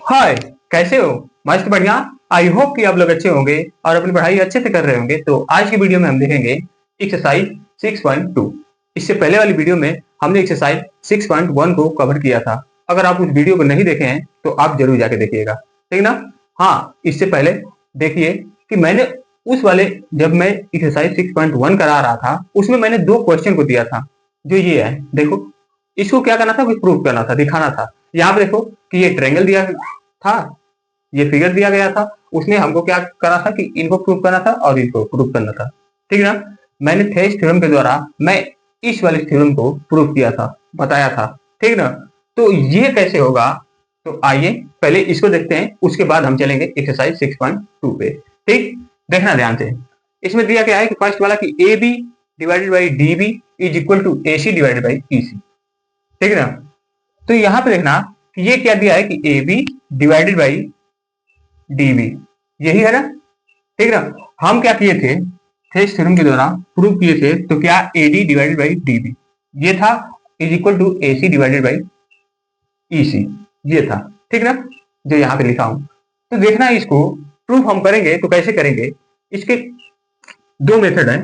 हाय, कैसे हो? मस्त बढ़िया। आई होप कि आप लोग अच्छे होंगे और अपनी पढ़ाई अच्छे से कर रहे होंगे। तो आज की वीडियो में हम देखेंगे एक्सरसाइज 6.2। इससे पहले वाली वीडियो में हमने एक्सरसाइज 6.1 को कवर किया था। अगर आप उस वीडियो को नहीं देखे हैं तो आप जरूर जाके देखिएगा, ठीक ना? हाँ, इससे पहले देखिए कि मैंने उस वाले जब मैं एक्सरसाइज 6.1 करा रहा था उसमें मैंने दो क्वेश्चन को दिया था, जो ये है। देखो, इसको क्या करना था, कुछ प्रूव करना था, दिखाना था। यहाँ पे देखो कि ये ट्रायंगल दिया था, ये फिगर दिया गया था। उसने हमको क्या करा था कि इनको प्रूव करना था और इसको प्रूव करना था, ठीक है ना? मैंने थेस थ्योरम के द्वारा मैं इस वाले थ्योरम को प्रूव किया था, बताया था, ठीक ना? तो ये कैसे होगा, तो आइए पहले इसको देखते हैं, उसके बाद हम चलेंगे एक्सरसाइज 6.2 पे। ठीक, देखना ध्यान से। इसमें दिया गया है कि फर्स्ट वाला कि A B divided by D B is equal to A C divided by E C, ठीक है ना? तो यहाँ पे देखना कि ये क्या दिया है कि A B divided by D B, यही है ना? ठीक है ना? हम क्या किए थे, थेस थ्योरम के द्वारा प्रूव किए थे, तो क्या A D divided by D B ये था is equal to A C divided by E C, ये था, ठीक ना? जो यहाँ पे लिखा हूं। तो देखना इसको प्रूफ हम करेंगे तो कैसे करेंगे। इसके दो मेथड है।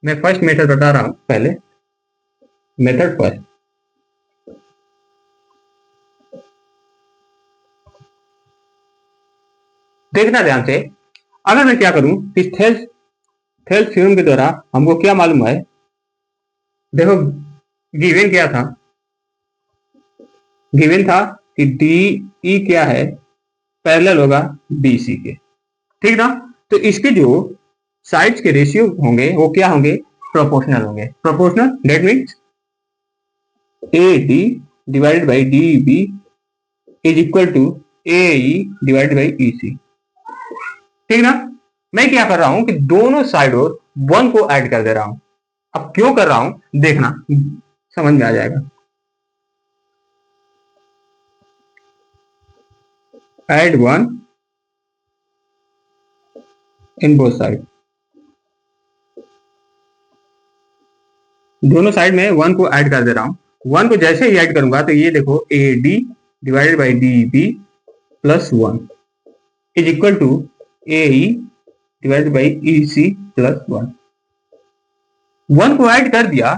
मैं फर्स्ट मेथड बता रहा हूं पहले। मेथड फर्स्ट, देखना ध्यान से। अगर मैं क्या करूं कि थेल्स थ्योरम के द्वारा हमको क्या मालूम है, देखो गिवन क्या था, गिवन था कि डी ई क्या है, पैरेलल होगा बी सी के, ठीक ना? तो इसके जो साइड्स के रेशियो होंगे वो क्या होंगे, प्रोपोर्शनल होंगे। Proportional that means A D divided by D B is equal to A E divided by E C, ठीक ना? मैं क्या कर रहा हूं कि दोनों साइड और वन को ऐड कर दे रहा हूं। अब क्यों कर रहा हूं देखना, समझ में आ जाएगा। Add one in both side, दोनों साइड में वन को ऐड कर दे रहा हूं। वन को जैसे ही ऐड करूंगा तो ये देखो A D divided by D B plus one is equal to A E divided by E C plus one. One को ऐड कर दिया,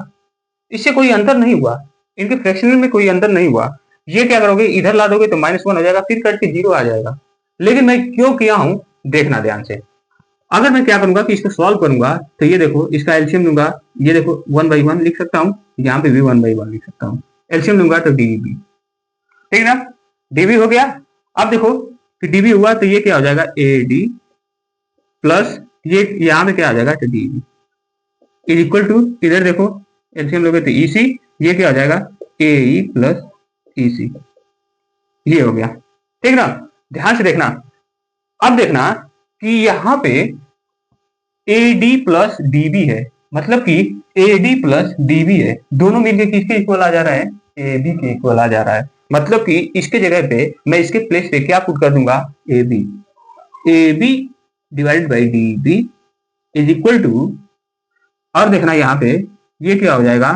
इससे कोई अंतर नहीं हुआ, इनके फ्रैक्शनल में कोई अंतर नहीं हुआ। ये क्या करोगे, इधर ला दोगे तो -1 हो जाएगा, फिर कट के 0 आ जाएगा। लेकिन मैं क्यों किया हूं देखना ध्यान से। अगर मैं क्या करूंगा कि इसको सॉल्व करूंगा तो ये देखो इसका एलसीएम लूंगा, ये देखो 1/1 लिख सकता हूँ, यहाँ पे भी 1/1 लिख सकता हूँ। एलसीएम लूंगा तो डीबी, ठीक ना? डीबी हो गया। अब देखो कि डीबी हुआ तो ये क्या हो जाएगा, ए डी प्लस ये यहाँ पे क्या आ जाएगा, तो डीबी इज इक्वल टू, इधर देखो एलसीएम लोगे तो ई सी, ये क्या हो जाएगा, ए ई प्लस ई सी, ये हो गया, ठीक ना? ध्यान से देखना। अब देखना कि यहाँ पे A D plus D B है, मतलब कि A D plus D B है, दोनों मिलकर किसके इक्वल आ जा रहा है, ए बी के इक्वल आ जा रहा है। मतलब कि इसके जगह पे मैं इसके प्लेस पे क्या पुट कर दूंगा, A B divided by D B is equal to, और देखना यहाँ पे ये क्या हो जाएगा,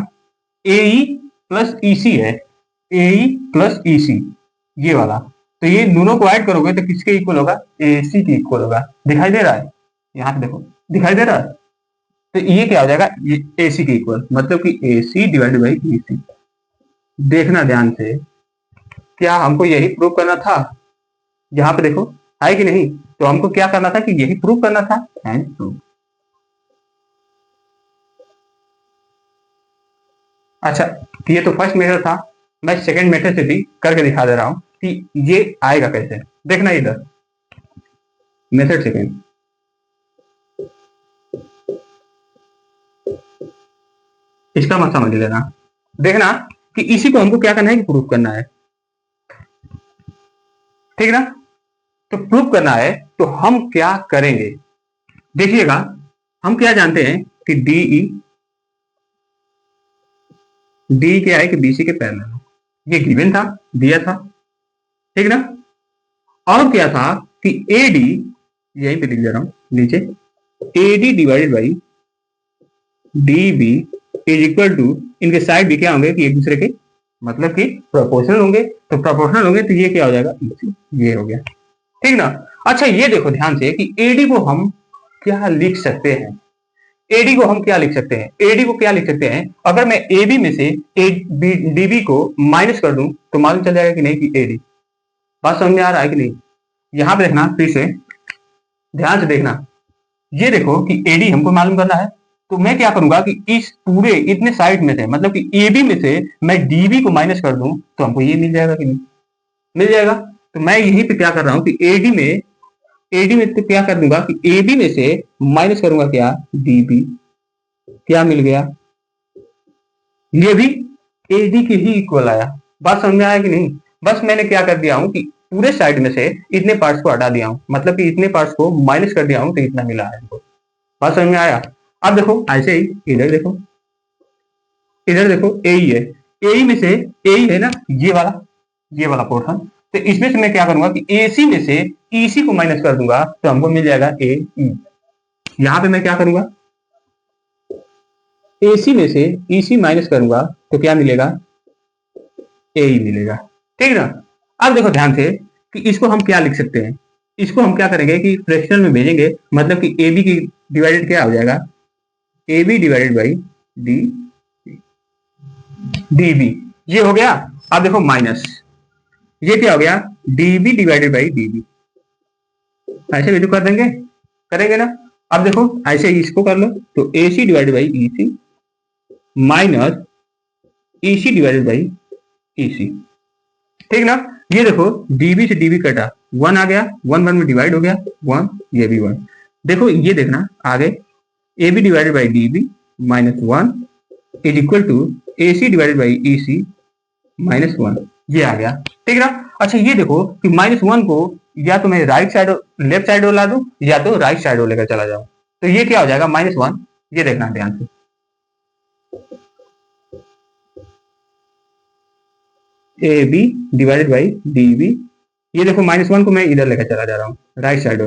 ए ई प्लस ई सी है, ए ई प्लस ई सी, ये वाला। तो ये दोनों को ऐड करोगे तो किसके इक्वल होगा, ए सी के इक्वल होगा। दिखाई दे रहा है, यहाँ पे देखो दिखाई दे रहा है। तो ये क्या हो जाएगा, ये ए सी के इक्वल, मतलब कि A C divided by E सी। देखना ध्यान से, क्या हमको यही प्रूव करना था? यहाँ पे देखो है कि नहीं? तो हमको क्या करना था कि यही प्रूव करना था, एंड प्रूव। अच्छा, ये तो फर्स्ट मेथड था। मैं सेकंड मेथड से भी करके दिखा दे रहा हूं कि ये आएगा कैसे। देखना इधर, मेथड सेकंड, इसका मत समझ लेना। देखना कि इसी को हमको क्या करना है कि प्रूफ करना है, ठीक ना? तो प्रूफ करना है तो हम क्या करेंगे, देखिएगा। हम क्या जानते हैं कि डी क्या है कि बीसी के पैरेलल है, ये गिवन था, दिया था, ठीक ना? और क्या था कि ए डी, यहीं पे लिख दे रहा हूं नीचे, A D divided by D B is equal to, इनके साइड भी क्या होंगे कि एक दूसरे के मतलब कि प्रोपोर्शनल होंगे, तो प्रोपोर्शनल होंगे तो ये क्या हो जाएगा, ये हो गया, ठीक ना। अच्छा ये देखो ध्यान से कि एडी को हम क्या लिख सकते हैं, एडी को हम क्या लिख सकते हैं, एडी को क्या लिख सकते हैं, अगर मैं एबी में से डीबी को माइनस कर दूं तो मालूम चल जाएगा कि नहीं कि एडी, बात समझ में आ रहा है कि नहीं। यहां पे देखना, फिर से ध्यान से देखना, ये देखो कि एडी हमको मालूम करना है, तो मैं क्या करूंगा कि इस पूरे इतने साइड में से, मतलब कि एबी में से मैं डीबी को माइनस कर दूं तो हमको ये मिल जाएगा कि नहीं, मिल जाएगा। तो मैं यहीं पे क्या कर रहा हूं कि एडी में तो क्या कर दूंगा कि एबी में से माइनस करूंगा क्या, डीबी, क्या मिल गया, ये भी एडी के ही इक्वल आया। बात समझ में आया कि नहीं। बस मैंने क्या कर दिया हूं कि पूरे साइड में से इतने पार्ट्स को हटा दिया हूं, मतलब कि इतने पार्ट्स को माइनस कर दिया हूं तो इतना मिला है हमको। बात समझ में आया। अब देखो ऐसे ही इधर देखो, इधर देखो ए ही है, ए में से ए ही है ना, ये वाला पोर्शन, तो इसमें से मैं क्या करूंगा कि एसी में से ईसी को माइनस कर दूंगा तो हमको मिल जाएगा ए ई। यहां पे मैं क्या करूंगा, एसी में से ईसी माइनस करूंगा तो क्या मिलेगा, ए ही मिलेगा, ठीक ना। अब देखो ध्यान से कि इसको हम क्या लिख सकते हैं, इसको हम क्या करेंगे कि फ्रैक्शनल में भेजेंगे, मतलब कि ए बी की डिवाइडेड क्या हो जाएगा, A B divided by D D B, ये हो गया। अब देखो माइनस, ये क्या हो गया, डीबी डिवाइडेड बाई डीबी, ऐसे भी तो कर देंगे, करेंगे ना। अब देखो ऐसे ही इसको कर लो, तो A C divided by E C minus E C divided by E C, ठीक ना। ये देखो डीबी से डीबी कटा, वन आ गया, वन वन में डिवाइड हो गया, वन, ये भी वन। देखो ये देखना आगे, A B divided by D B minus one is equal to A C divided by E C minus one, ये आ गया, ठीक ना। अच्छा ये देखो कि माइनस वन को या तो मैं राइट साइड लेफ्ट साइड ला दूं या तो राइट साइड लेकर चला जाऊं, तो ये क्या हो जाएगा, माइनस वन, ये देखना ध्यान से, A B divided by D B, ये देखो माइनस वन को मैं इधर लेकर चला जा रहा हूँ right side,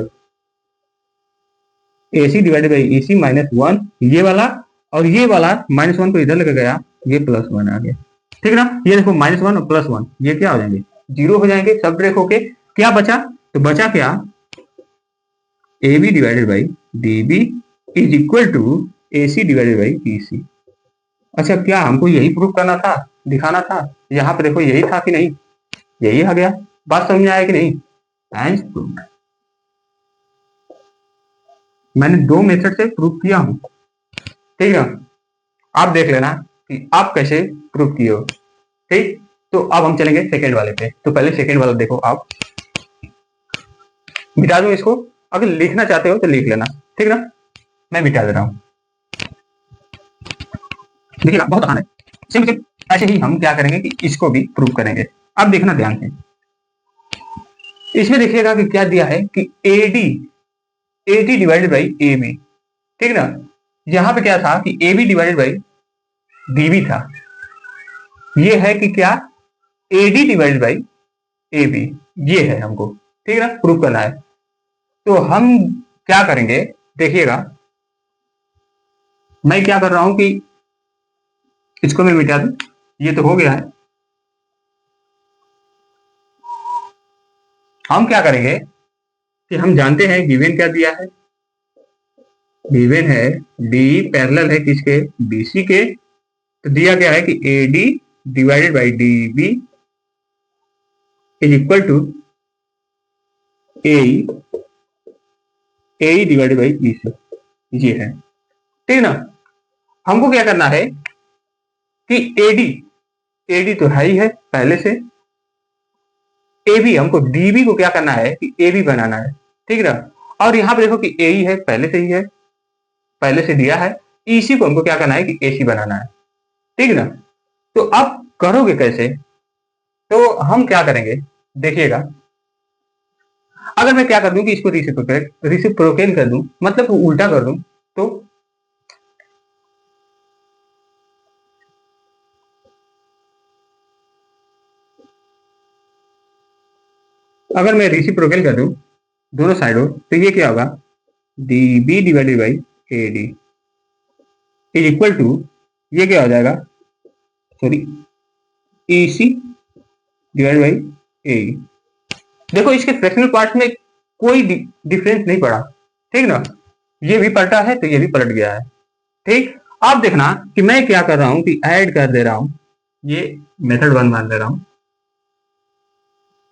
A C divided by E C minus one, ये वाला, और ये वाला माइनस वन को इधर लेकर गया, ये प्लस वन आ गया, ठीक ना। ये देखो माइनस वन और प्लस वन ये क्या हो जाएंगे, जीरो हो जाएंगे, सब ब्रेक होके क्या बचा, तो बचा क्या, A B divided by D B is equal to A C divided by E C. अच्छा क्या हमको यही प्रूव करना था, दिखाना था, यहाँ पे देखो यही था कि नहीं, यही आ गया। बात समझ में आया कि नहीं, एंड प्रूव, मैंने दो मेथड से प्रूव किया हूं, ठीक है। आप देख लेना कि आप कैसे प्रूव किए हो, ठीक। तो अब हम चलेंगे सेकेंड वाले पे, तो पहले सेकेंड वाला देखो, आप मिटा दो इसको, अगर लिखना चाहते हो तो लिख लेना, ठीक ना, मैं मिटा दे रहा हूं। देखिए बहुत आसान है, सिंपल, ऐसे ही हम क्या करेंगे कि इसको भी प्रूव करेंगे। अब देखना ध्यान से, इसमें देखिएगा कि क्या दिया है कि A D A D divided by A B, ठीक ना। यहां पे क्या था कि A B divided by D B था, ये है कि क्या, A D divided by A B, ये है हमको, ठीक है ना, प्रूव करना है। तो हम क्या करेंगे, देखिएगा मैं क्या कर रहा हूं कि इसको मैं मिटा दूं, ये तो हो गया है। हम क्या करेंगे कि हम जानते हैं गिवन क्या दिया है, गिवन है डी पैरेलल है किसके, बीसी के, तो दिया गया है कि A D divided by D B is equal to A divided by E C, ये है, ठीक ना। हमको क्या करना है कि एडी एडी तो है ही है पहले से, ए बी, हमको डीबी को क्या करना है कि ए बी बनाना है, ठीक ना। और यहाँ पे देखो कि ए ही है पहले से ही है, पहले से दिया है, ईसी को हमको क्या करना है कि एसी बनाना है, ठीक ना। तो अब करोगे कैसे, तो हम क्या करेंगे, देखिएगा अगर मैं क्या कर दूं कि इसको रिसिप्रोकेल कर दूं, मतलब उल्टा कर दूं, तो अगर मैं रेसिप्रोकल कर दूं दोनों साइडों, तो ये क्या होगा, D B divided by A D is equal to, ये क्या हो जाएगा, sorry E C divide by A. देखो इसके फ्रैक्शनल पार्ट में कोई डिफरेंस नहीं पड़ा, ठीक ना, ये भी पलटा है तो ये भी पलट गया है। ठीक, अब देखना कि मैं क्या कर रहा हूं कि ऐड कर दे रहा हूं, ये मेथड 1 मान ले रहा हूं,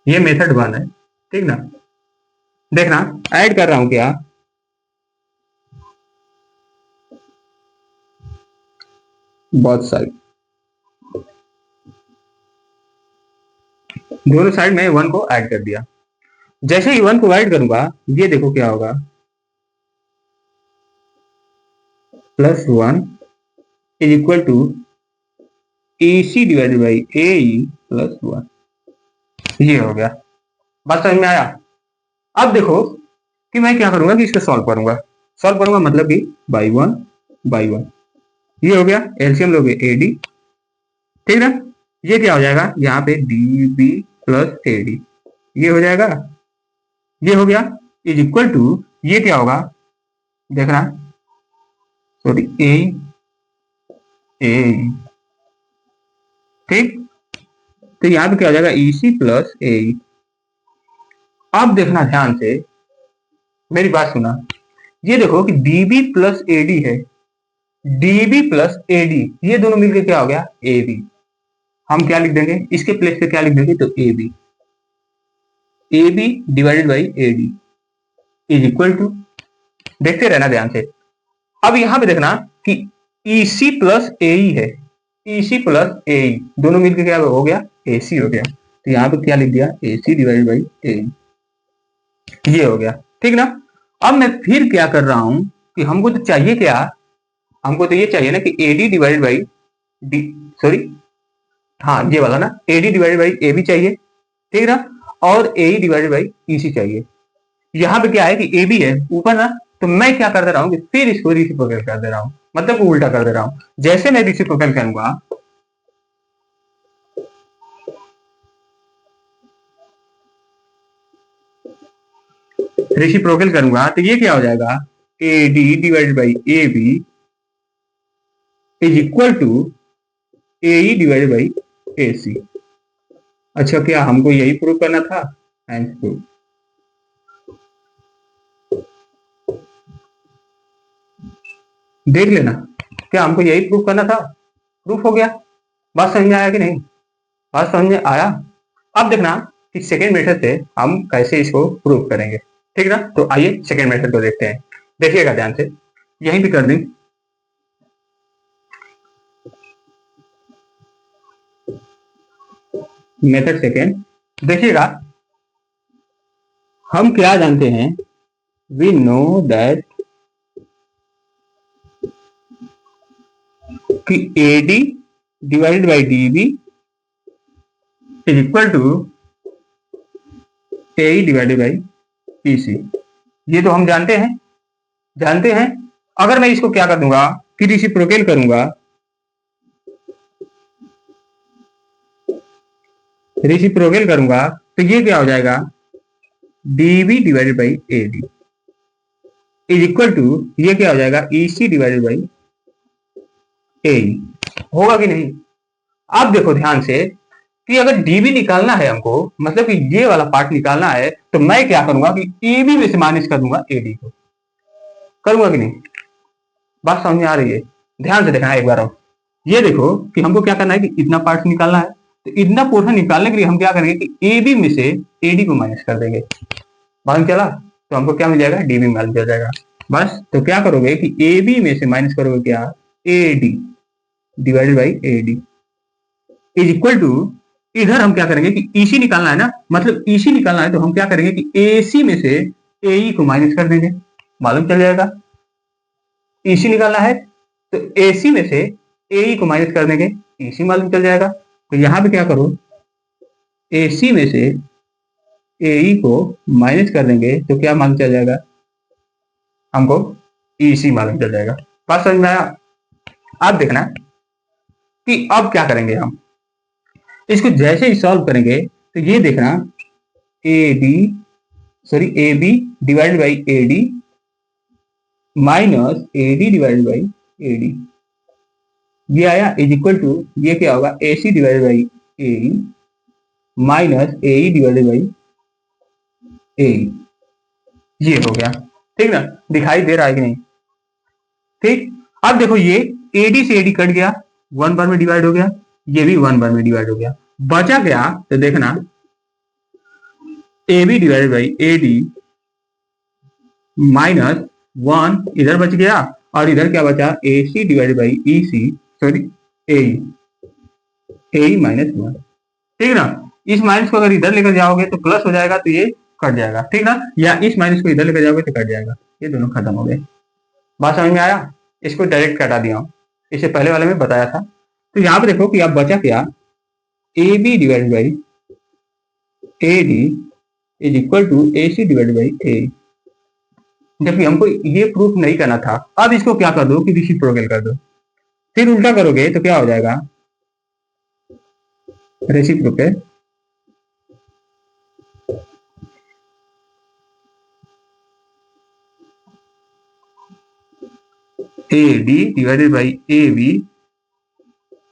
ये मेथड 1 है, ठीक ना। देखना ऐड कर रहा हूं क्या, बोथ साइड, दोनों साइड में 1 को ऐड कर दिया। जैसे ही 1 को ऐड करूंगा ये देखो क्या होगा, +1 is equal to A C divided by A E +1, ये हो गया। बात समझ में आया। अब देखो कि मैं क्या करूंगा कि इसको सॉल्व करूंगा मतलब कि बाई वन, ये हो गया, एलसीएम लोगे ए डी, ठीक ना। ये क्या हो जाएगा, यहाँ पे D B plus A D, ये हो जाएगा, ये हो गया, इज इक्वल टू ये क्या होगा, देखना, सॉरी ए ए, ठीक, तो यहाँ पे क्या हो जाएगा ई सी प्लस ए। अब देखना ध्यान से, मेरी बात सुना, ये देखो कि db प्लस एडी है, db प्लस एडी, ये दोनों मिलकर क्या हो गया ab। हम क्या लिख देंगे इसके प्लेस पे, क्या लिख देंगे तो ab divided by A D is equal to, देखते रहना ध्यान से। अब यहां पे देखना कि EC प्लस AE है, EC प्लस AE दोनों मिलकर क्या हो गया AC हो गया, तो यहाँ पे क्या लिख दिया AC डिवाइडेड बाई AE, ये हो गया, ठीक ना। अब मैं फिर क्या कर रहा हूं कि हमको तो चाहिए क्या, हमको तो ये चाहिए ना कि AD divided by D, sorry हाँ ये वाला ना, AD डिवाइडेड बाई AB चाहिए, ठीक ना, और AE डिवाइडेड बाई EC चाहिए। यहाँ पे क्या है कि AB है ऊपर ना, तो मैं क्या कर दे रहा हूँ कि फिर इसको रेसिप्रोकल कर दे रहा हूँ, मतलब उल्टा कर दे रहा हूँ। जैसे मैं रेसिप्रोकल करूंगा, तो ये क्या हो जाएगा AD divided by AB is equal to AE divided by AC। अच्छा क्या हमको यही प्रूव करना था, प्रूव, देख लेना, क्या हमको यही प्रूव करना था, प्रूफ हो गया। बात समझ में आया कि नहीं, बात समझ में आया। अब देखना कि सेकेंड मेथड से हम कैसे इसको प्रूव करेंगे, ठीक ना। तो आइए सेकेंड मेथड को देखते हैं, देखिएगा ध्यान से, यहीं भी कर दें, मेथड सेकेंड, देखिएगा हम क्या जानते हैं, वी नो दैट कि AD divided by DB is equal to AE divided by PC, ये तो हम जानते हैं। अगर मैं इसको क्या कर दूंगा कि रेसिप्रोकल करूंगा, तो ये क्या हो जाएगा DB divided by AD is equal to, ये क्या हो जाएगा EC डिवाइडेड बाई AE, होगा कि नहीं। अब देखो ध्यान से कि अगर DB निकालना है हमको, मतलब कि ये वाला पार्ट निकालना है, तो मैं क्या करूंगा कि EB में से माइनस कर दूंगा AD को, करूंगा कि नहीं, बात समझ में आ रही है। ध्यान से देखना एक बार, अब ये देखो कि हमको क्या करना है कि इतना पार्ट निकालना है, तो इतना पोर्शन निकालने के लिए हम क्या करेंगे कि AB में से AD को माइनस कर देंगे, मालूम चला, तो हमको क्या मिल जाएगा DB मालूम चल जाएगा। बस तो क्या करोगे कि AB में से माइनस करोगे क्या AD divided by AD is equal to, इधर हम क्या करेंगे कि EC निकालना है ना, मतलब EC निकालना है, तो हम क्या करेंगे कि AC में से AE को माइनस कर देंगे, मालूम चल जाएगा। EC निकालना है तो AC में से AE को माइनस कर देंगे, EC मालूम चल जाएगा। तो यहाँ पे क्या करो, AC में से AE को माइनस कर देंगे तो क्या मालूम चल जाएगा हमको, EC मालूम चल जाएगा। बात समझ में आया। अब देखना कि अब क्या करेंगे, हम इसको जैसे ही सॉल्व करेंगे तो ये देखना AB divided by AD minus AD divided by AD, ये आया इज इक्वल टू, ये क्या होगा AC divided by A minus A divided by A, ये हो गया। ठीक ना, दिखाई दे रहा है कि नहीं? ठीक, अब देखो ये एडी से एडी कट गया, 1 बार में डिवाइड हो गया, ये भी 1 बार में डिवाइड हो गया, बचा क्या? तो देखना A B divided by A D minus 1 इधर बच गया, और इधर क्या बचा? A C divided by E C, sorry A minus 1। ठीक ना, इस माइनस को अगर इधर लेकर जाओगे तो प्लस हो जाएगा, तो ये कट जाएगा। ठीक ना, या इस माइनस को इधर लेकर जाओगे तो कट जाएगा, ये दोनों खत्म हो गए। बात समझ में आया? इसको डायरेक्ट कटा दिया हूं, इसे पहले वाले में बताया था। तो यहाँ पे देखो कि अब बचा क्या? A B divided by A D is equal to A C divided by A, जबकि हमको ये प्रूफ नहीं करना था। अब इसको क्या कर दो कि रेसिप्रोकल कर दो, फिर उल्टा करोगे तो क्या हो जाएगा? Reciprocal A D divided by A B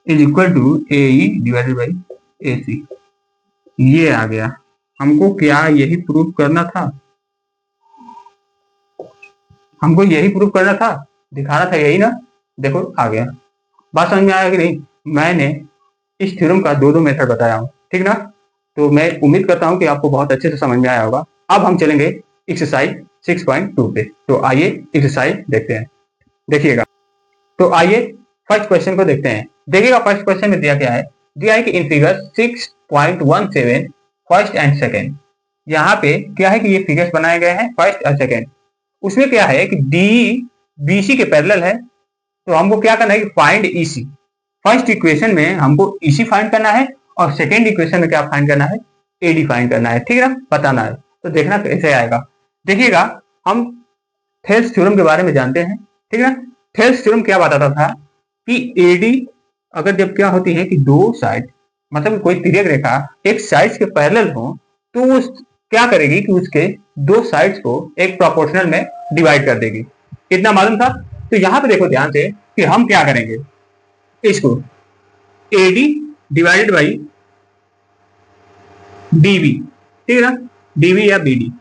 is equal to A E divided by A C, ये आ गया। हमको क्या यही प्रूफ करना था? हमको यही प्रूफ करना था, दिखाना था यही ना। देखो आ गया। बात समझ में आया कि नहीं? मैंने इस थ्योरम का दो मेथड बताया हूँ, ठीक ना। तो मैं उम्मीद करता हूँ कि आपको बहुत अच्छे से समझ में आया होगा। अब हम चलेंगे एक्सरसाइज 6.2 पे। तो आइए एक्सरसाइज देखते हैं, देखिएगा। तो आइए फर्स्ट क्वेश्चन को देखते हैं। देखिएगा फर्स्ट क्वेश्चन में दिया क्या है? दिया है कि in figure 6.17 first and second, यहाँ पे क्या है कि ये फिगर्स बनाए गए हैं फर्स्ट और सेकेंड। उसमें क्या है कि डी बी सी के पैरेलल है, तो हमको क्या करना है कि फाइंड ई सी। फर्स्ट इक्वेशन में हमको ई सी फाइंड करना है, और सेकेंड इक्वेशन में क्या फाइंड करना है? ए डी फाइंड करना है, ठीक है ना, बताना है। तो देखना कैसे आएगा। देखिएगा, हम थेल्स थ्योरम के बारे में जानते हैं, ठीक है ना। थेल्स थ्योरम क्या बताता था कि ए डी अगर जब क्या होती है कि दो साइड, मतलब कोई तिर्यक रेखा एक साइड के पैरेलल हो, तो वो क्या करेगी कि उसके दो साइड्स को एक प्रोपोर्शनल में डिवाइड कर देगी। इतना मालूम था। तो यहाँ पे देखो ध्यान से कि हम क्या करेंगे, इसको A D divided by D B, ठीक है ना, डीबी या B D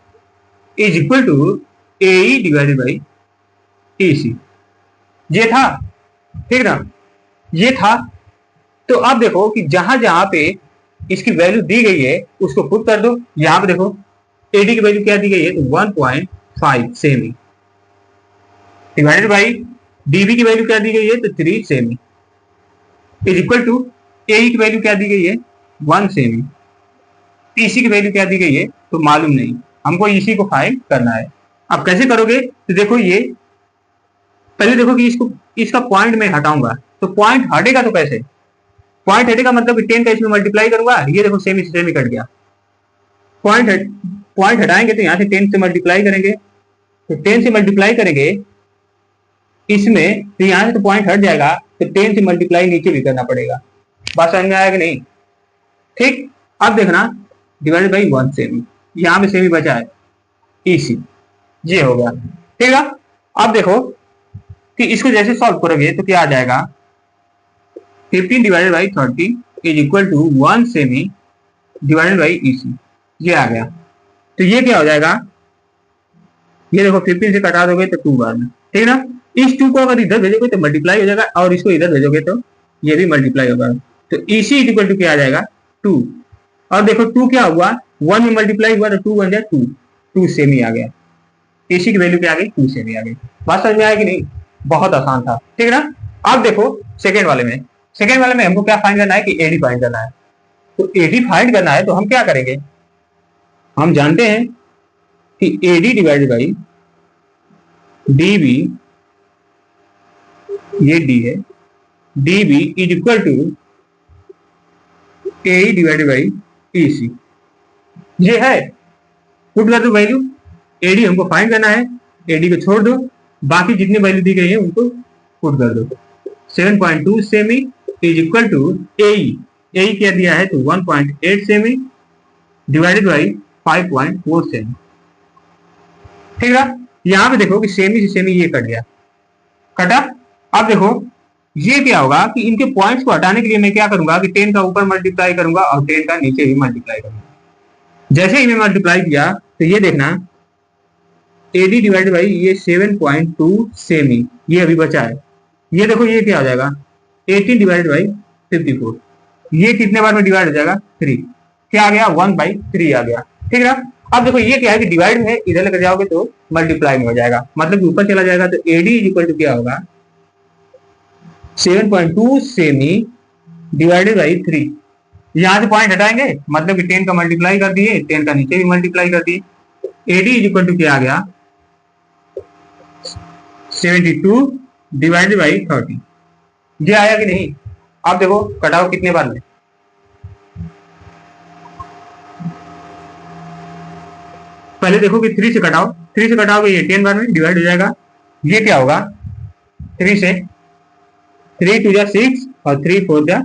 is equal to A E divided by E C, ये था, ठीक ना, ये था। तो अब देखो कि जहां जहां पे इसकी वैल्यू दी गई है उसको पुट कर दो। यहां पे देखो एडी की वैल्यू क्या दी गई है? तो 1.5 सेमी डिवाइडेड बाई डीबी की वैल्यू क्या दी गई है? तो 3 सेमी इज इक्वल टू ए की वैल्यू क्या दी गई है? 1 सेमी। ईसी की वैल्यू क्या दी गई है? तो मालूम नहीं, हमको ईसी को फाइंड करना है। अब कैसे करोगे? तो देखो ये पहले देखो कि इसको इसका पॉइंट में हटाऊंगा, तो पॉइंट हटेगा तो कैसे? पॉइंट हटेगा मतलब 10 का इसमें मल्टीप्लाई करूंगा, ये देखो सेमी से सेमी कट गया। पॉइंट हटाएंगे तो यहाँ से 10 से मल्टीप्लाई करेंगे, तो 10 से मल्टीप्लाई करेंगे इसमें, तो यहाँ से तो पॉइंट हट जाएगा, तो 10 से मल्टीप्लाई नीचे भी करना पड़ेगा। बात समझ में आया कि नहीं? ठीक, अब देखना डिवाइडेड बाई 1 सेमी, यहाँ पे सेमी बचा है इसी, ये हो गया, ठीक है। अब देखो कि इसको जैसे सॉल्व करोगे तो क्या आ जाएगा? 15 divided by 30 is equal to 1 semi divided by E C, ये आ गया। तो ये क्या हो जाएगा? ये देखो 15 से कटा दोगे तो 2 बार में, ठीक है ना। इस 2 को अगर इधर भेजोगे तो मल्टीप्लाई हो जाएगा, और इसको इधर भेजोगे तो ये भी मल्टीप्लाई होगा। तो ईसी इज इक्वल टू क्या आ जाएगा? 2। और देखो 2 क्या हुआ? 1 में मल्टीप्लाई हुआ तो 2 बन जाए 2 सेमी आ गया। ईसी की वैल्यू क्या आ गई? 2 सेमी आ गई। बात समझ में आया कि नहीं? बहुत आसान था, ठीक है ना। अब देखो सेकेंड वाले में हमको क्या फाइंड करना है कि एडी फाइंड करना है। तो एडी फाइंड करना है तो हम क्या करेंगे? हम जानते हैं कि एडी डिवाइडेड बाई डीबी, ये डी है, D B is equal to A divided by E C, ये है। पुट कर दो वैल्यू, एडी हमको फाइंड करना है, एडी को छोड़ दो, बाकी जितनी वैल्यू दी गई है उनको पुट कर दो। 7.2 सेमी इज इक्वल टू ए क्या दिया है? तो 1.8 सेमी डिवाइडेड बाई 5.4 सेमी, ठीक है। यहां पे देखो कि सेमी से सेमी ये कट गया, कटा। अब देखो ये क्या होगा कि इनके पॉइंट्स को हटाने के लिए मैं क्या करूंगा कि 10 का ऊपर मल्टीप्लाई करूंगा और 10 का नीचे भी मल्टीप्लाई करूंगा। जैसे ही मैं मल्टीप्लाई किया तो ये देखना AD डिवाइडेड बाई ये 7.2 सेमी, ये अभी बचा है। ये देखो ये क्या हो जाएगा 18 डिवाइडेड बाई 54, ये कितने बार में डिवाइड हो जाएगा 3, क्या आ गया 1/3 आ गया। ठीक है ना। अब देखो ये क्या है कि डिवाइड में इधर लेकर जाओगे तो मल्टीप्लाई में हो जाएगा, मतलब ऊपर चला जाएगा तो AD इक्वल टू क्या होगा 7.2 सेमी डिवाइडेड बाई 3। यहां से पॉइंट हटाएंगे मतलब कि 10 का मल्टीप्लाई कर दिए, 10 का नीचे भी मल्टीप्लाई कर दिए, AD इक्वल टू क्या आ गया 72 डिवाइडेड बाई 30। ये आया कि नहीं। अब देखो कटाओ कितने बार में, पहले देखो कि 3 से कटाओ, 3 से कटाओगे ये 10 बार में डिवाइड हो जाएगा। ये क्या होगा 3 से 3 2 6 और 3 4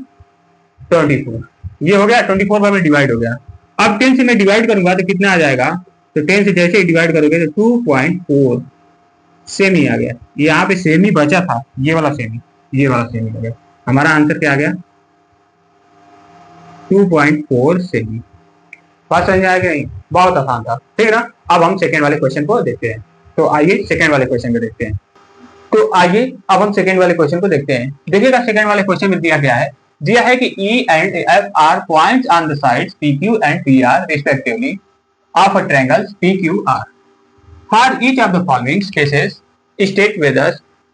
24, ये हो गया 24 बार में डिवाइड हो गया। अब 10 से मैं डिवाइड करूंगा तो कितना आ जाएगा, तो 10 से जैसे ही डिवाइड करोगे तो 2.4 सेमी आ गया। यहाँ पे सेमी बचा था, ये वाला सेमी, ये वाला सेमी हो गया। हमारा आंसर क्या आ गया 2.4 सेमी। बात समझ में आया कि नहीं, बहुत आसान था। ठीक है ना। अब हम सेकेंड वाले क्वेश्चन को देखते हैं। तो आइए सेकेंड वाले क्वेश्चन को देखते हैं। तो आइए अब हम सेकेंड वाले क्वेश्चन को देखते हैं। देखिएगा सेकेंड वाले क्वेश्चन में दिया गया है, दिया है कि E and F are points on the sides PQ and PR respectively of a triangle PQR. For each of the following cases, state whether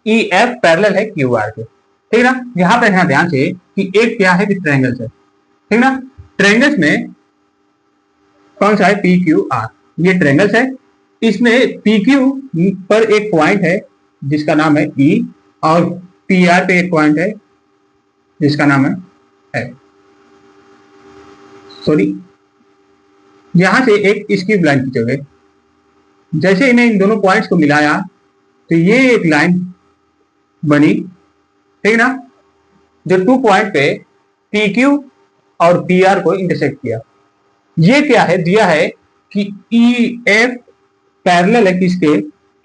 EF parallel है QR के। ठीक है ना। यहाँ पे रहना ध्यान से कि एक क्या है कि ट्रायंगल्स है। ठीक ना। ट्रायंगल्स में कौन सा है PQR, ये ट्रायंगल्स है। इसमें PQ पर एक पॉइंट है जिसका नाम है E और PR पे एक पॉइंट है जिसका नाम है F। सॉरी, यहां से एक इसकी लाइन खींचोगे, जैसे ही मैं इन दोनों पॉइंट्स को मिलाया तो ये एक लाइन बनी। ठीक ना। जो 2 पॉइंट पे PQ और PR को इंटरसेक्ट किया। ये क्या है, दिया है कि EF पैरेलल है किसके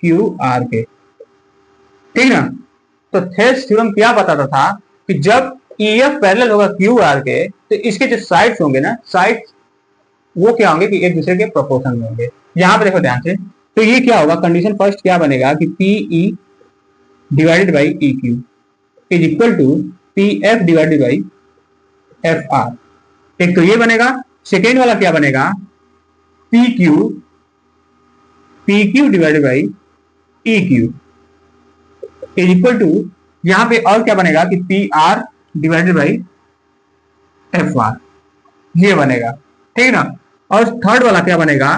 QR के। ठीक ना। तो थेल्स थ्योरम क्या बताता था कि जब EF पैरेलल होगा QR के तो इसके जो साइड्स होंगे ना, साइड्स वो क्या होंगे कि एक दूसरे के प्रोपोर्शन में होंगे। यहां पे देखो ध्यान से, तो ये क्या होगा कंडीशन फर्स्ट क्या बनेगा कि PE divided by EQ is equal to PF divided by FR। एक तो ये बनेगा। सेकेंड वाला क्या बनेगा PQ divided by EQ is equal to, यहां पे और क्या बनेगा कि PR डिवाइडेड बाई FR, ये बनेगा। ठीक है ना। और थर्ड वाला क्या बनेगा,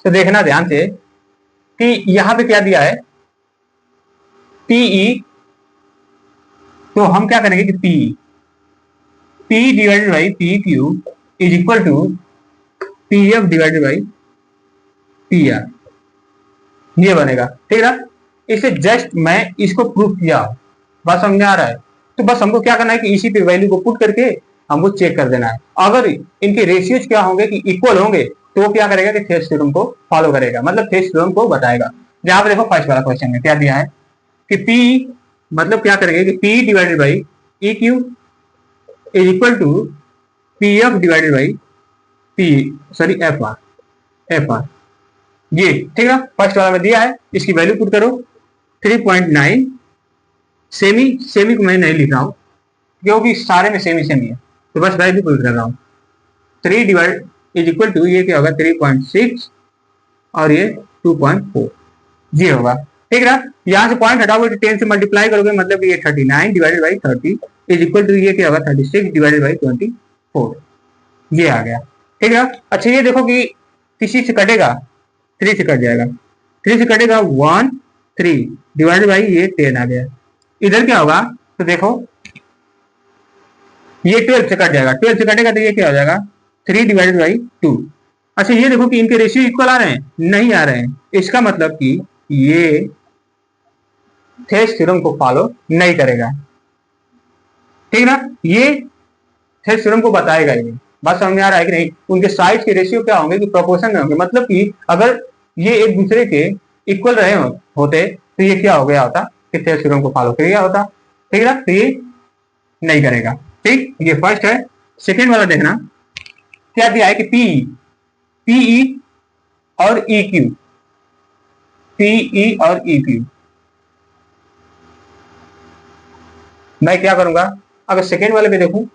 तो देखना ध्यान से कि यहां पे क्या दिया है PE, तो हम क्या करेंगे कि P divided by PQ is equal to PF divided by PR, ये बनेगा। ठीक है ना। इसे जस्ट मैं इसको प्रूफ किया, बस समझ में आ रहा है। तो बस हमको क्या करना है कि इसी पे वैल्यू को पुट करके हमको चेक कर देना है। अगर इनके रेशियोज क्या होंगे कि इक्वल होंगे तो वो क्या करेगा कि थेल्स थ्योरम को फॉलो करेगा, मतलब थेल्स थ्योरम को बताएगा। यहाँ पे देखो फर्स्ट वाला क्वेश्चन में क्या दिया है कि P मतलब क्या करेंगे कि P divided by EQ is equal to PF divided by FR, ये। ठीक है। फर्स्ट वाला में दिया है, इसकी वैल्यू पुट करो 3.9 सेमी को मैं नहीं लिख रहा हूं क्योंकि सारे में सेमी है, तो बस वैल्यू पुट कर रहा हूं। 3 डिवाइड इज इक्वल टू, ये क्या होगा 3.6 और ये 2.4, ये होगा। ठीक है। यहां से पॉइंट हटाओगे तो 10 से मल्टीप्लाई करोगे, मतलब ये 39 divided by 30 is equal to, ये क्या होगा 36 डिवाइडेड बाई 24, ये आ गया। ठीक है। अच्छा ये देखो कि किसी से कटेगा, 3 से कट जाएगा, 3 से कटेगा 1 3 डिवाइडेड बाई ये 10 आ गया। इधर क्या होगा, तो देखो ये 12 से कट जाएगा, 12 से कटेगा तो ये क्या हो जाएगा 3 डिवाइडेड बाई 2। अच्छा ये देखो कि इनके रेशियो इक्वल आ रहे हैं, नहीं आ रहे हैं, इसका मतलब कि ये थेल्स थ्योरम को फॉलो नहीं करेगा। ठीक ना। ये थेल्स थ्योरम को बताएगा ही नहीं। बात समझ में आ रहा है कि नहीं। उनके साइड्स के रेशियो क्या होंगे कि प्रोपोर्शन में होंगे, मतलब कि अगर ये एक दूसरे के इक्वल रहे होते तो ये क्या हो गया होता कि थेल्स थ्योरम को फॉलो कर गया होता। ठीक है ना, तो ये नहीं करेगा। ठीक, ये फर्स्ट है। सेकेंड वाला देखना क्या दिया है कि पीई, पीई और ई क्यू, पीई और ई क्यू। मैं क्या करूंगा, अगर सेकेंड वाले पे देखूं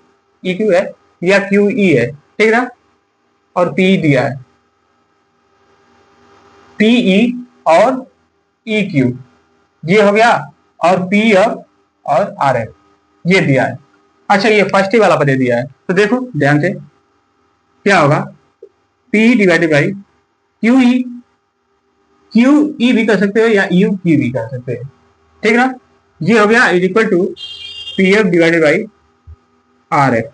ई क्यू है या क्यू ई है, ठीक है ना, और पीई दिया है, पीई और ई क्यू ये हो गया, और पी और आर एफ ये दिया है। अच्छा, ये फर्स्ट ही वाला पे दे दिया है, तो देखो ध्यान से क्या होगा, P divided by Q E, Q E भी कर सकते हो या यू क्यू भी कर सकते हो, ठीक है ना। ये हो गया is equal to P F divided by R F.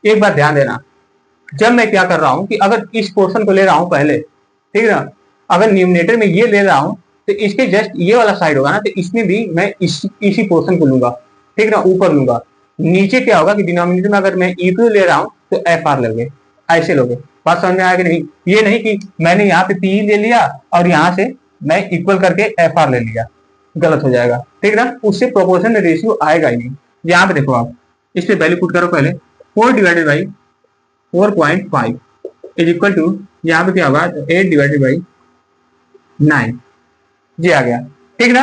एक बात ध्यान देना, जब मैं क्या कर रहा हूं कि अगर इस पोर्शन को ले रहा हूं पहले, ठीक है ना, अगर न्यूमिनेटर में ये ले रहा हूं तो इसके जस्ट ये वाला साइड होगा ना, तो इसमें भी मैं इसी पोर्शन को लूंगा, ठीक है ना, ऊपर लूंगा। नीचे क्या होगा कि डिनोमिनेटर में अगर मैं इक्वल ले रहा हूं तो एफ आर लोगे, ऐसे लोगे। बात समझ में आया कि नहीं? ये नहीं कि मैंने यहाँ पे पी ले लिया और यहाँ से मैं इक्वल करके एफ आर ले लिया, गलत हो जाएगा, ठीक है ना, उससे प्रोपोर्शन रेशियो आएगा ही नहीं। यहाँ पे देखो आप इस पे वैल्यू पुट करो पहले, 4 divided by 4.5 is equal to, यहाँ पे क्या होगा 8 डिवाइडेड बाई 9, ये आ गया, ठीक ना।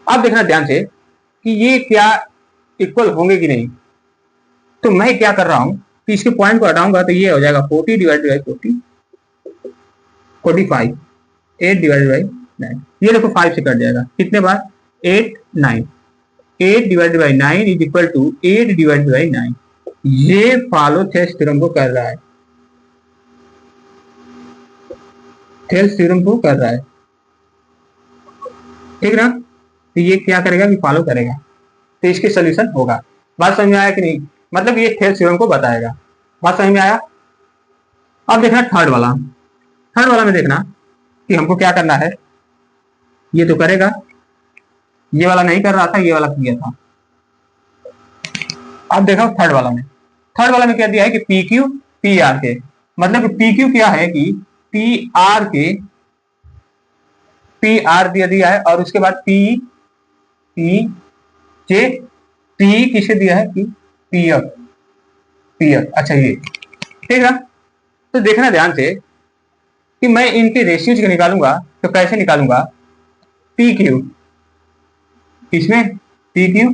अब देखना ध्यान से कि ये क्या इक्वल होंगे कि नहीं। तो मैं क्या कर रहा हूं कि इसके पॉइंट को हटाऊंगा तो ये हो जाएगा 40 डिवाइडेड बाई 45, 8 डिवाइडेड बाई 9, ये देखो 5 से कट जाएगा, कितने बार 8 9, 8 divided by 9 is equal to 8 divided by 9। ये फॉलो थेल्स थ्योरम को कर रहा है, थेल्स थ्योरम को कर रहा है, ठीक ना। तो ये क्या करेगा कि फॉलो करेगा, तो इसके सोल्यूशन होगा। बात समझ में आया कि नहीं? मतलब ये थेल्स थ्योरम को बताएगा। बात समझ में आया? अब देखना थर्ड वाला, थर्ड वाला में देखना कि हमको क्या करना है। ये तो करेगा, ये वाला नहीं कर रहा था, ये वाला किया था। अब देखो थर्ड वाला में, थर्ड वाला में क्या दिया है कि पी क्यू पी आर के, मतलब पी क्यू क्या है कि पी आर के, पी आर दिया है और उसके बाद पी पी जे, पी किसे दिया है कि पी एफ, पी एफ। अच्छा ये ठीक है। तो देखना ध्यान से कि मैं इनके रेशियोज को निकालूंगा तो कैसे निकालूंगा, पी क्यू, इसमें P Q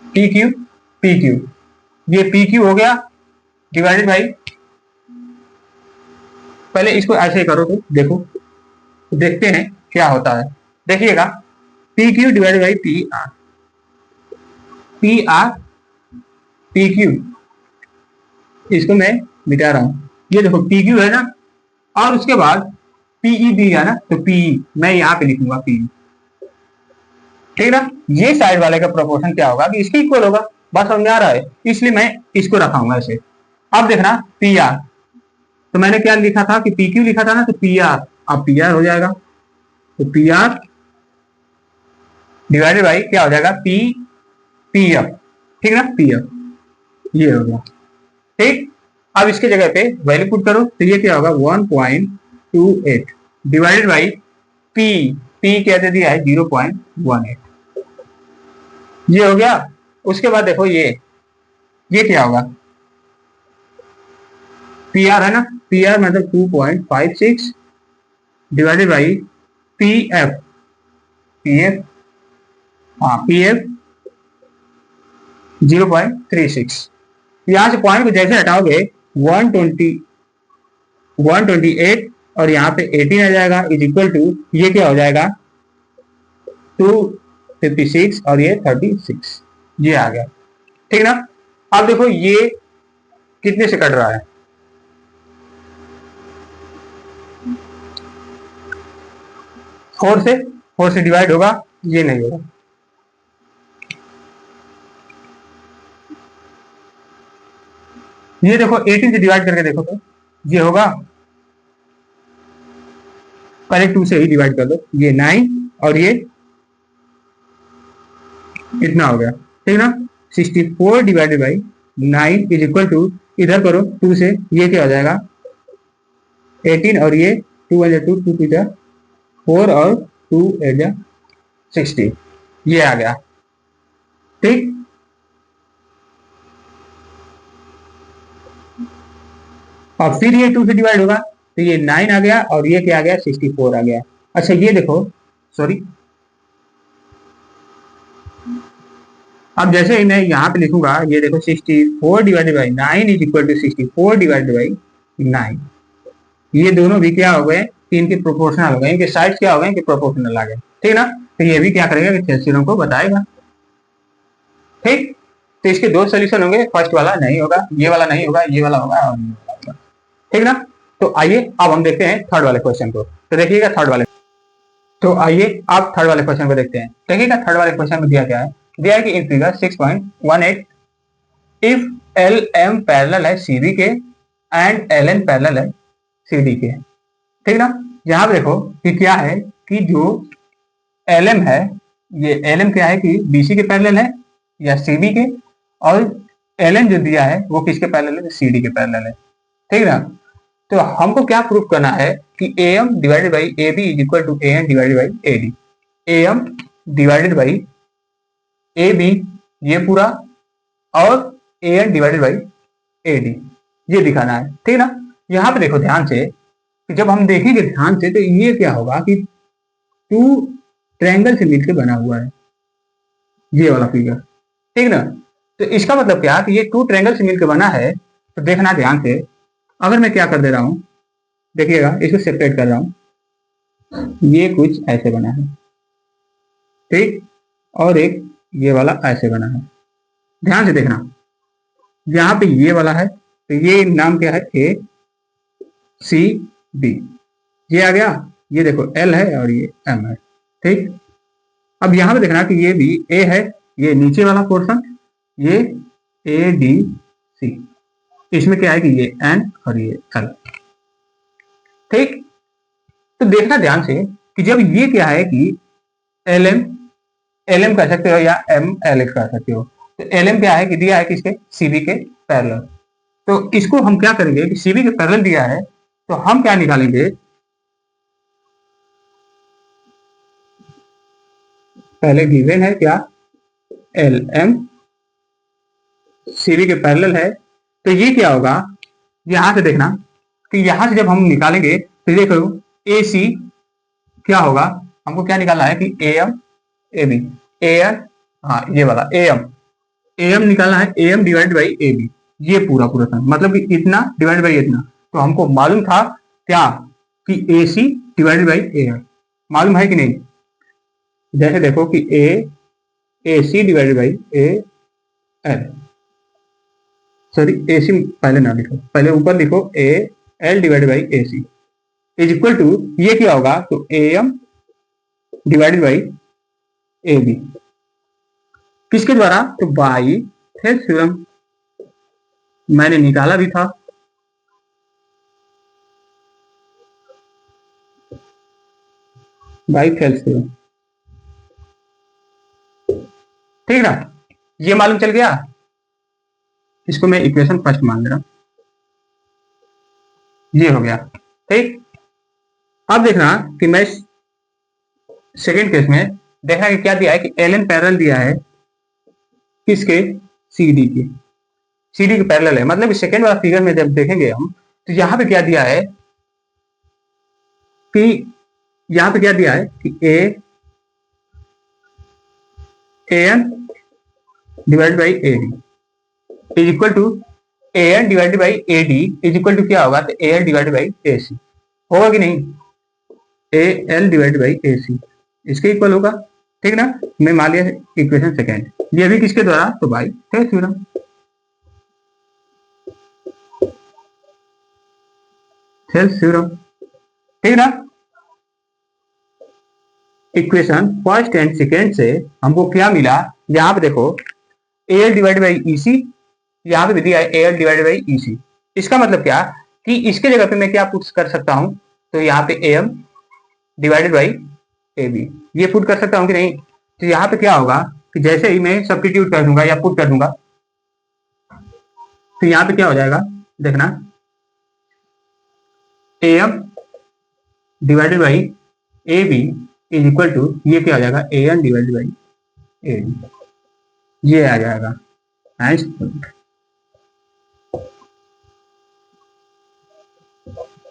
P Q P Q, ये पी क्यू हो गया डिवाइडेड बाई, पहले इसको ऐसे करो तो देखो, तो देखते हैं क्या होता है। देखिएगा P Q divided by P R, P R P Q, इसको मैं मिटा रहा हूं। ये देखो पी क्यू है ना, और उसके बाद पीई दी है ना, तो पीई मैं यहां पे लिखूंगा पीई, ठीक ना। ये साइड वाले का प्रोपोर्शन क्या होगा कि इसके इक्वल होगा। बात समझ में आ रहा है, इसलिए मैं इसको रखाऊंगा ऐसे। अब देखना पी आर, तो मैंने क्या लिखा था कि पी क्यू लिखा था ना, तो पी आर, अब पी आर हो जाएगा, तो पी आर डिवाइडेड बाई क्या हो जाएगा पी पी एफ, ठीक ना, पी एफ, ये हो गया ठीक। अब इसके जगह पे वैल्यू पुट करो तो ये क्या होगा 1.28 डिवाइडेड बाई पी, पी क्या दे दिया है 0.18, ये हो गया। उसके बाद देखो ये क्या होगा, पी आर है ना, पी आर मतलब 2.56 divided by P F, P F, हाँ पी एफ 0.36। यहां से पॉइंट को जैसे हटाओगे 128 और यहाँ पे 18 आ जाएगा, इज इक्वल टू ये क्या हो जाएगा 256 और ये 36, ये आ गया, ठीक ना। अब देखो ये कितने से कट रहा है, फोर से डिवाइड होगा, ये नहीं होगा। ये देखो 18 से डिवाइड करके देखो तो ये होगा, पहले 2 से ही डिवाइड कर दो, ये 9 और ये इतना हो गया, ठीक ना। 64 divided by 9 is equal to, इधर करो 2 से, ये क्या हो जाएगा 18 और ये 2 2 2 4 और 2 8 60, ये आ गया। ठीक, और फिर ये 2 से डिवाइड होगा तो ये 9 आ गया, और ये क्या आ गया, 64 आ गया। अच्छा ये देखो, सॉरी, अब जैसे ही मैं यहाँ पे लिखूंगा, ये देखो 64 divided by 9 is equal to 64 divided by 9। ये दोनों भी क्या हो गए कि इनके प्रोपोर्शनल हो गए, इनके साइड क्या हो गए, इनके प्रोपोर्शनल आ गए। ठीक ना, तो ये भी क्या करेगा कि थ्योरम को बताएगा। ठीक, तो इसके दो सोल्यूशन होंगे, फर्स्ट वाला नहीं होगा, ये वाला नहीं होगा, ये वाला होगा और ये वाला होगा। ठीक ना, तो आइए अब हम देखते हैं थर्ड वाले क्वेश्चन को। तो देखिएगा थर्ड वाले, तो आइए आप थर्ड वाले क्वेश्चन को देखते हैं। देखिएगा थर्ड वाले क्वेश्चन में दिया क्या है, दिया है कि in figure 6.18 if L M parallel है सी बी के एंड एल एन पैरेलल है सी डी के। ठीक ना, यहाँ पे देखो कि क्या है कि जो एल एम है, ये एल एम क्या है कि बी सी के पैरेलल है या सी बी के, और एल एन जो दिया है वो किसके पैरेलल है, सी डी के पैरेलल है। ठीक ना, तो हमको क्या प्रूफ करना है कि A M divided by A B is equal to A N divided by A D. A M divided by A B ये पूरा, और A N divided by A D ये दिखाना है। ठीक ना, यहाँ पे देखो ध्यान से कि जब हम देखेंगे ध्यान से तो ये क्या होगा कि टू ट्रायंगल से मिलकर बना हुआ है ये वाला फिगर। ठीक ना, तो इसका मतलब क्या कि ये टू ट्रायंगल से मिलकर बना है। तो देखना ध्यान से, अगर मैं क्या कर दे रहा हूं, देखिएगा इसको सेपरेट कर रहा हूं, ये कुछ ऐसे बना है, ठीक, और एक ये वाला ऐसे बना है। ध्यान से देखना, यहाँ पे ये वाला है तो ये नाम क्या है, ए सी बी, ये आ गया, ये देखो एल है और ये एम है। ठीक, अब यहाँ पे देखना कि ये भी ए है, ये नीचे वाला पोर्शन, ये ए डी सी, इसमें क्या है कि ये एन और ये एल। ठीक, तो देखना ध्यान से कि जब ये क्या है कि एल एम कह सकते हो या एम एल कह सकते हो, तो एल एम क्या है कि दिया है किसके, सीबी के पैरेलल। तो इसको हम क्या करेंगे कि सीबी के पैरेलल दिया है तो हम क्या निकालेंगे, पहले गिवन है क्या, एल एम सीबी के पैरेलल है, तो ये क्या होगा, यहां से देखना कि यहां से जब हम निकालेंगे तो देखो ए सी क्या होगा, हमको क्या निकालना है कि A M A B, A N, हाँ ये वाला ए एम निकालना है, A M divide by A B, ये पूरा पूरा था, मतलब कि इतना डिवाइड बाई इतना। तो हमको मालूम था क्या कि A C divide by A M, मालूम है कि नहीं। जैसे देखो कि A C divided by A L, sorry A C पहले ना लिखो, पहले ऊपर लिखो A L divided by A C is equal to, ये क्या होगा तो A M divided by A B, किसके द्वारा, तो बाई थेल्स थ्योरम, मैंने निकाला भी था। बाई थेल्स थ्योरम, ठीक ना, ये मालूम चल गया। इसको मैं इक्वेशन फर्स्ट मान ले रहा हूं, ये हो गया। ठीक, अब देखना कि मैं सेकेंड केस में देखना कि क्या दिया है कि एल एन पैरेलल दिया है किसके, सी डी के, सी डी के पैरेलल है, मतलब सेकेंड वाला फिगर में जब देखेंगे हम तो यहाँ पे क्या दिया है कि, यहाँ पे क्या दिया है कि A N divide by A D is equal to A N divide by A D is equal to क्या होगा, तो A L divide by A C होगा कि नहीं, A L divide by A C इसके इक्वल होगा। ठीक ना, मैं मान लिया इक्वेशन सेकेंड, ये भी किसके द्वारा, तो by Thales theorem. Thales theorem, ठीक ना, इक्वेशन फर्स्ट एंड सेकेंड से हमको क्या मिला, यहाँ पे देखो ए एल डिवाइड बाई ई सी, यहाँ पे भी दिया है ए एल डिवाइड बाई ई सी। इसका मतलब क्या कि इसके जगह पे मैं क्या पुट कर सकता हूँ, तो यहाँ पे A M divided by A B ये पुट कर सकता हूँ कि नहीं। तो यहाँ पे क्या होगा कि जैसे ही मैं सब्स्टिट्यूट कर दूंगा या पुट कर दूंगा तो यहाँ पे क्या हो जाएगा, देखना A M divided by A B is equal to ये क्या आ जाएगा A N divided by A D, ये आ जाएगा आंसर।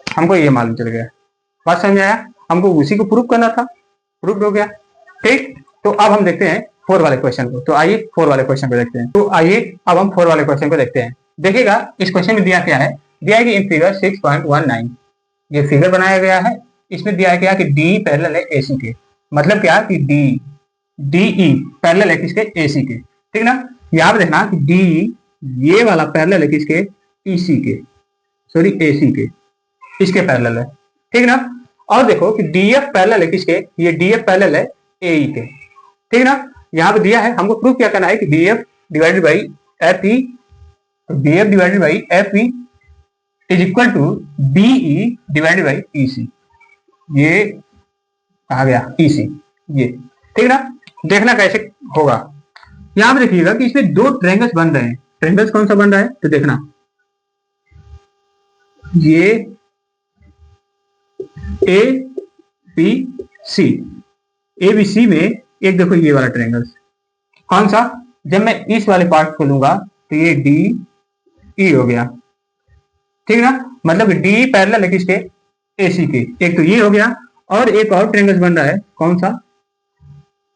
हमको ये मालूम चल गया, बात समझ आया, हमको उसी को प्रूव करना था, प्रूव हो गया। ठीक, तो अब हम देखते हैं 4 वाले क्वेश्चन को। तो आइए 4 वाले क्वेश्चन को देखते हैं। तो आइए अब हम 4 वाले क्वेश्चन को देखते हैं। देखिएगा इस क्वेश्चन में दिया क्या है, दिया है कि इन फिगर 6.19 ये फिगर बनाया गया है, इसमें दिया है क्या कि डी पैरेलल है एसी के, मतलब क्या कि डी डीई पैरेलल है किसके एसी के, ठीक ना। यहाँ पे देखना कि डी ये वाला पैरेलल है किसके ईसी के, सॉरी एसी के, इसके पैरेलल है, ठीक ना। और देखो कि डीएफ पैरेलल है किसके, ये डीएफ पैरेलल है एई के, ठीक ना। यहाँ पे दिया है, हमको प्रूव क्या करना है कि D F divided by F E, D F divided by F E is equal to B E divided by E C, ये आ गया ईसी, ये ठीक ना। देखना कैसे होगा, यहां पे देखिएगा कि इसमें 2 ट्रायंगल्स बन रहे हैं। ट्रायंगल्स कौन सा बन रहा है तो देखना, ये A B C, A B C में एक देखो ये वाला ट्रायंगल कौन सा, जब मैं इस वाले पार्ट को लूंगा तो ये डी ई हो गया, ठीक ना। मतलब डी पैरेलल है किसके एसी के, एक तो ये हो गया, और एक और ट्रायंगल बन रहा है कौन सा,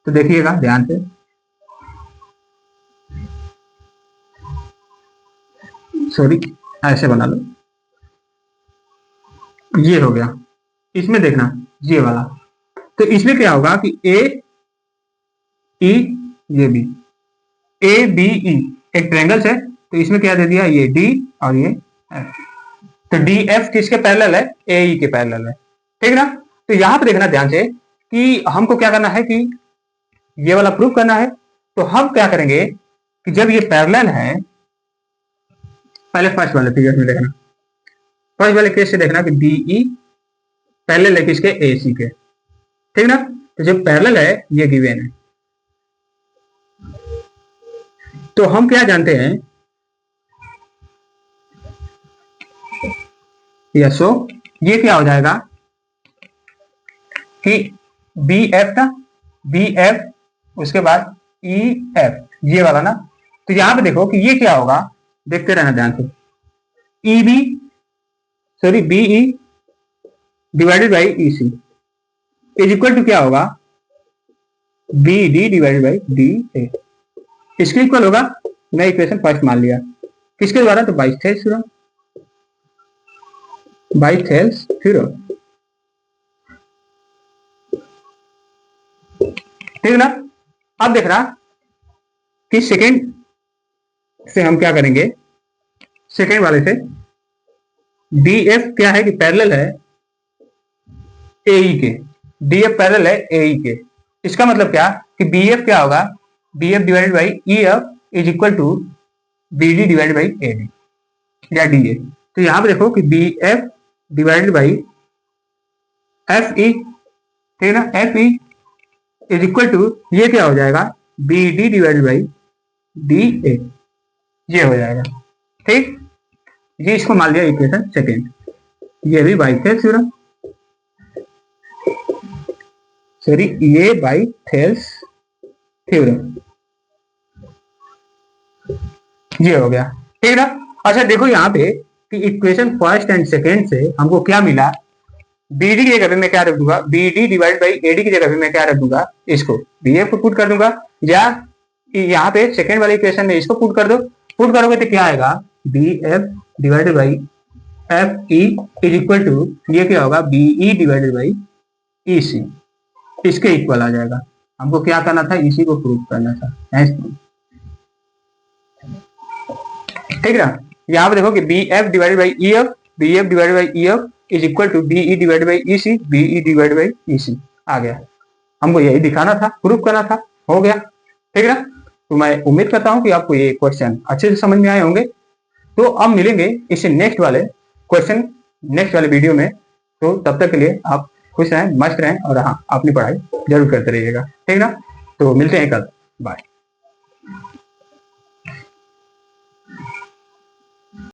तो देखिएगा ध्यान से, सॉरी ऐसे बना लो, ये हो गया। इसमें देखना ये वाला, तो इसमें क्या होगा कि ए ई ये बी, ए बी ई एक ट्रायंगल है, तो इसमें क्या दे दिया ये डी और ये एफ, तो डी एफ किसके पैरेलल है ए ई के पैरेलल है, ठीक ना। तो यहां पर देखना ध्यान से कि हमको क्या करना है कि ये वाला प्रूफ करना है। तो हम क्या करेंगे कि जब ये पैरेलल है, पहले फर्स्ट वाले फिगर में देखना, फर्स्ट वाले केस से देखना कि डीई पैरेलल है किसके एसी के, ठीक ना। तो जब पैरेलल है ये गिवन है, तो हम क्या जानते हैं, यस, ये क्या हो जाएगा कि बी एफ था, बी एफ उसके बाद ई एफ, ये वाला ना। तो यहां पे देखो कि ये क्या होगा, देखते रहना ध्यान से, E B sorry B E divided by E C is equal to क्या होगा B D divided by D A, इसके इक्वल होगा। मैं इक्वेशन फर्स्ट मान लिया किसके द्वारा, तो बाइथेल्स थ्योरम, बाइथेल्स थ्योरम, ठीक ना। अब देखना कि सेकेंड से हम क्या करेंगे, सेकेंड वाले से डी एफ क्या है कि पैरेलल है एई के, डी एफ पैरेलल है एई के, इसका मतलब क्या कि बी एफ क्या होगा, B F divided by E F is equal to B D divided by A D या डी ए। तो यहां पे देखो कि B F divided by F E, ठीक ना, F E is equal to ये क्या हो जाएगा B D divided by D A, ये हो जाएगा, ठीक। ये इसको मान लिया इक्वेशन सेकेंड, ये भी बाइथेल्स थ्योरम, सॉरी ये बाइथेल्स थ्योरम, ये हो गया, ठीक ना। अच्छा देखो यहाँ पे कि इक्वेशन फर्स्ट एंड सेकेंड से हमको क्या मिला, बी डी की जगह पे मैं क्या रख दूंगा, B D divide by A D की जगह पे मैं क्या रख दूंगा, इसको बी एफ को पुट कर दूंगा, या यहाँ पे सेकेंड वाले इक्वेशन में इसको पुट कर दो, पुट करोगे तो क्या आएगा B F divided by F E is equal to ये क्या होगा B E divided by E C, इसके इक्वल आ जाएगा। हमको क्या करना था, इसी को प्रूव करना था, ठीक ना। यहाँ पे देखो कि B F divided by E F, B F divided by E F is equal to B E divided by E C, B E divided by E C आ गया। हमको यही दिखाना था, प्रूव करना था, हो गया, ठीक है ना। तो मैं उम्मीद करता हूँ कि आपको ये क्वेश्चन अच्छे से समझ में आए होंगे। तो अब मिलेंगे इसे नेक्स्ट वाले क्वेश्चन नेक्स्ट वाले वीडियो में, तो तब तक के लिए आप खुश रहें, मस्त रहें, और हाँ अपनी पढ़ाई जरूर करते रहिएगा, ठीक ना। तो मिलते हैं कल, बाय।